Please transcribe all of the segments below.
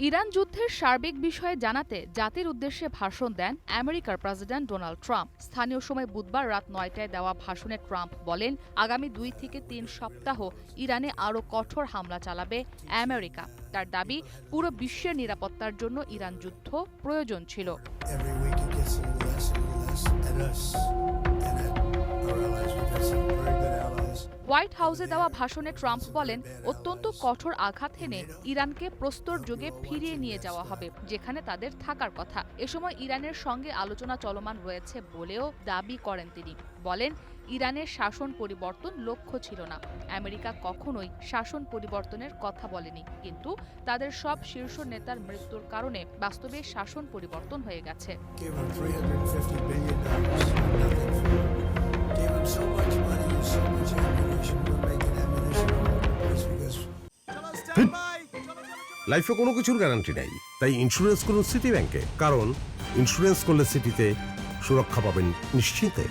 Iran যুদ্ধের সার্বিক বিষয়ে জানাতে জাতির উদ্দেশ্যে ভাষণ দেন আমেরিকার প্রেসিডেন্ট ডোনাল্ড ট্রাম্প। স্থানীয় সময় বুধবার রাত ৯টায় দেওয়া ভাষণে ট্রাম্প বলেন, আগামী ২ থেকে ৩ সপ্তাহ ইরানে আরও কঠোর হামলা চালাবে আমেরিকা। তার দাবি, পুরো বিশ্বের নিরাপত্তার জন্য ইরান যুদ্ধ প্রয়োজন ছিল। হোয়াইট হাউসে দেওয়া ভাষণে ট্রাম্প বলেন, অত্যন্ত কঠোর আঘাত হেনে ইরানকে প্রস্তর যুগে ফিরিয়ে নিয়ে যাওয়া হবে, যেখানে তাদের থাকার কথা। এ সময় ইরানের সঙ্গে আলোচনা চলমান রয়েছে বলেও দাবি করেন তিনি। বলেন, ইরানের শাসন পরিবর্তন লক্ষ্য ছিল না। আমেরিকা কখনোই শাসন পরিবর্তনের কথা বলেনি, কিন্তু তাদের সব শীর্ষ নেতার মৃত্যুর কারণে বাস্তবে শাসন পরিবর্তন হয়ে গেছে। লাইফে কোনো কিছুর গ্যারান্টি নাই, তাই ইন্স্যুরেন্স করুন সিটি ব্যাংকে। কারণ ইন্স্যুরেন্স করলে সিটিতে সুরক্ষা পাবেন নিশ্চিন্তে।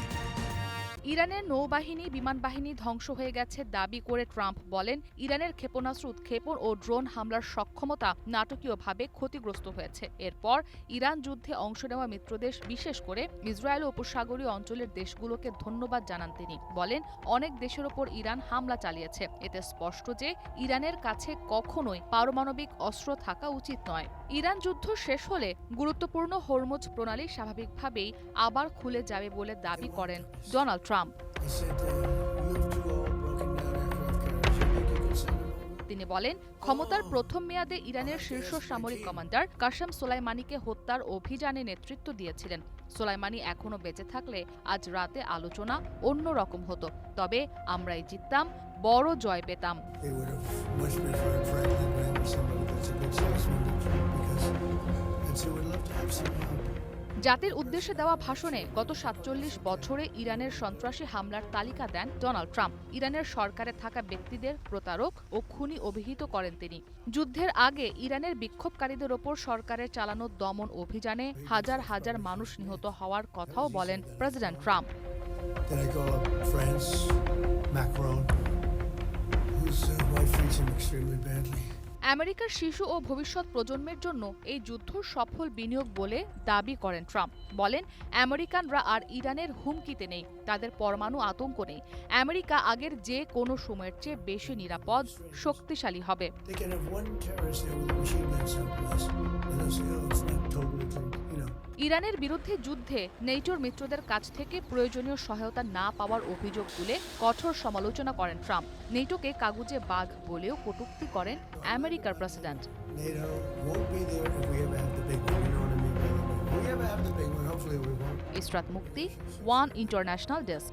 ইরানের নৌবাহিনী, বিমান বাহিনী ধ্বংস হয়ে গেছে দাবি করে ট্রাম্প বলেন, ইরানের ক্ষেপণাস্ত্র উৎক্ষেপণ ও ড্রোন হামলার সক্ষমতা নাটকীয়ভাবে ক্ষতিগ্রস্ত হয়েছে। এরপর ইরান যুদ্ধে অংশ নেওয়া মিত্রদেশ, বিশেষ করে ইসরায়েল ও উপসাগরীয় অঞ্চলের দেশগুলোকে ধন্যবাদ জানান তিনি। বলেন, অনেক দেশের ওপর ইরান হামলা চালিয়েছে। এতে স্পষ্ট যে ইরানের কাছে কখনোই পারমাণবিক অস্ত্র থাকা উচিত নয়। ইরান যুদ্ধ শেষ হলে গুরুত্বপূর্ণ হরমুজ প্রণালী স্বাভাবিকভাবেই আবার খুলে যাবে বলে দাবি করেন ডোনাল্ড ট্রাম্প। তিনি বলেন, ক্ষমতার প্রথম মেয়াদে ইরানের শীর্ষ সামরিক কমান্ডার কাসেম সোলাইমানিকে হত্যার অভিযানে নেতৃত্ব দিয়েছিলেন। সোলাইমানি এখনো বেঁচে থাকলে আজ রাতে আলোচনা অন্য রকম হতো। তবে আমরাই জিততাম, বড় জয় পেতাম। জাতির উদ্দেশ্যে দেওয়া ভাষণে গত ৪৭ বছরে ইরানের সন্ত্রাসী হামলার তালিকা দেন ডোনাল্ড ট্রাম্প। ইরানের সরকারে থাকা ব্যক্তিদের প্রতারক ও খুনি অভিহিত করেন তিনি। যুদ্ধের আগে ইরানের বিক্ষোভকারীদের ওপর সরকারের চালানো দমন অভিযানে হাজার হাজার মানুষ নিহত হওয়ার কথাও বলেন প্রেসিডেন্ট ট্রাম্প। আমেরিকার শিশু ও ভবিষ্যৎ প্রজন্মের জন্য এই যুদ্ধ সফল বিনিয়োগ বলে দাবি করেন ট্রাম্প। বলেন, আমেরিকানরা আর ইরানের হুমকিতে নেই, তাদের পরমাণু আতঙ্ক নেই। আমেরিকা আগের যে কোনো সময়ের চেয়ে বেশি নিরাপদ, শক্তিশালী হবে। ইরানের বিরুদ্ধে যুদ্ধে নেটোর মিত্রদের কাছ থেকে প্রয়োজনীয় সহায়তা না পাওয়ার অভিযোগ তুলে কঠোর সমালোচনা করেন ট্রাম্প। নেটোকে কাগুজে বাঘ বলেও কটূক্তি করেন আমেরিকার প্রেসিডেন্ট। ইসরাত মুক্তি, ওয়ান ইন্টারন্যাশনাল ডেস্ক।